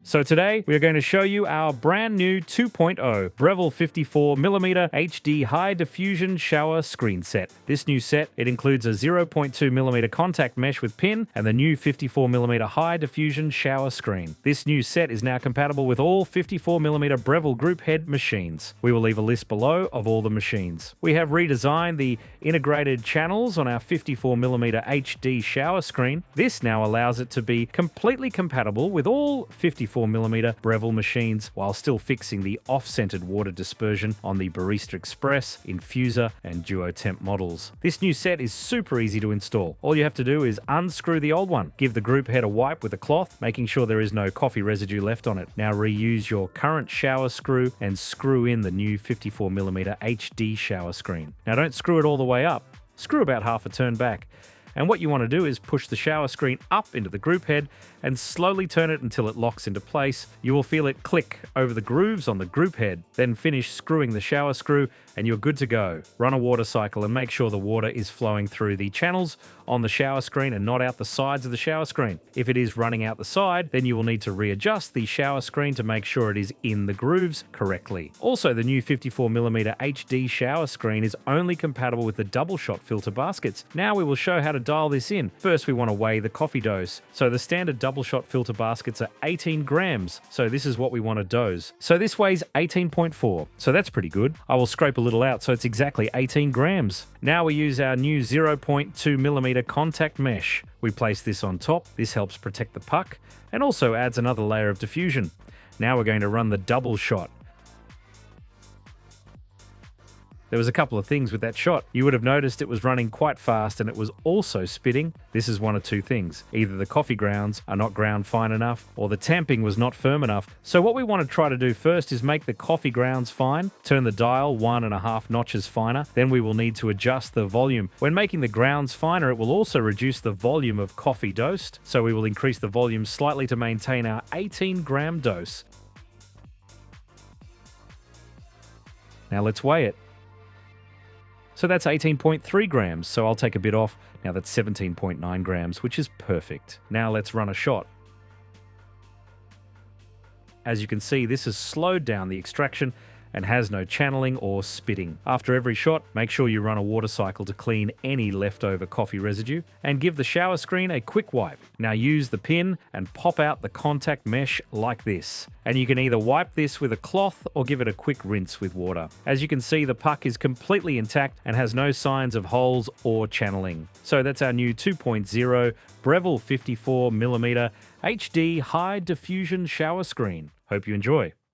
So today we are going to show you our brand new 2.0 Breville 54mm HD High Diffusion Shower Screen set. This new set, it includes a 0.2mm contact mesh with pin and the new 54mm High Diffusion Shower Screen. This new set is now compatible with all 54mm Breville group head machines. We will leave a list below of all the machines. We have redesigned the integrated channels on our 54mm HD shower screen. This now allows it to be completely compatible with all 54mm Breville machines while still fixing the off-centered water dispersion on the Barista Express, Infuser, and Duo-Temp models. This new set is super easy to install. All you have to do is unscrew the old one, give the group head a wipe with a cloth, making sure there is no coffee residue left on it. Now reuse your current shower screw and screw in the new 54mm HD shower screen. Now don't screw it all the way up, screw about half a turn back. And what you want to do is push the shower screen up into the group head and slowly turn it until it locks into place. You will feel it click over the grooves on the group head. Then finish screwing the shower screw and you're good to go. Run a water cycle and make sure the water is flowing through the channels on the shower screen and not out the sides of the shower screen. If it is running out the side, then you will need to readjust the shower screen to make sure it is in the grooves correctly. Also, the new 54mm HD shower screen is only compatible with the double shot filter baskets. Now we will show how to dial this in. First, we want to weigh the coffee dose. So the standard double shot filter baskets are 18 grams. So this is what we want to dose. So this weighs 18.4. So that's pretty good. I will scrape a little out so it's exactly 18 grams. Now we use our new 0.2mm contact mesh. We place this on top. This helps protect the puck and also adds another layer of diffusion. Now we're going to run the double shot. There was a couple of things with that shot. You would have noticed it was running quite fast and it was also spitting. This is one of two things. Either the coffee grounds are not ground fine enough or the tamping was not firm enough. So what we want to try to do first is make the coffee grounds fine, turn the dial 1.5 notches finer, then we will need to adjust the volume. When making the grounds finer, it will also reduce the volume of coffee dosed. So we will increase the volume slightly to maintain our 18 gram dose. Now let's weigh it. So that's 18.3 grams, so I'll take a bit off. Now that's 17.9 grams, which is perfect. Now let's run a shot. As you can see, this has slowed down the extraction and has no channeling or spitting. After every shot, make sure you run a water cycle to clean any leftover coffee residue and give the shower screen a quick wipe. Now use the pin and pop out the contact mesh like this. And you can either wipe this with a cloth or give it a quick rinse with water. As you can see, the puck is completely intact and has no signs of holes or channeling. So that's our new 2.0 Breville 54mm HD High Diffusion Shower Screen. Hope you enjoy.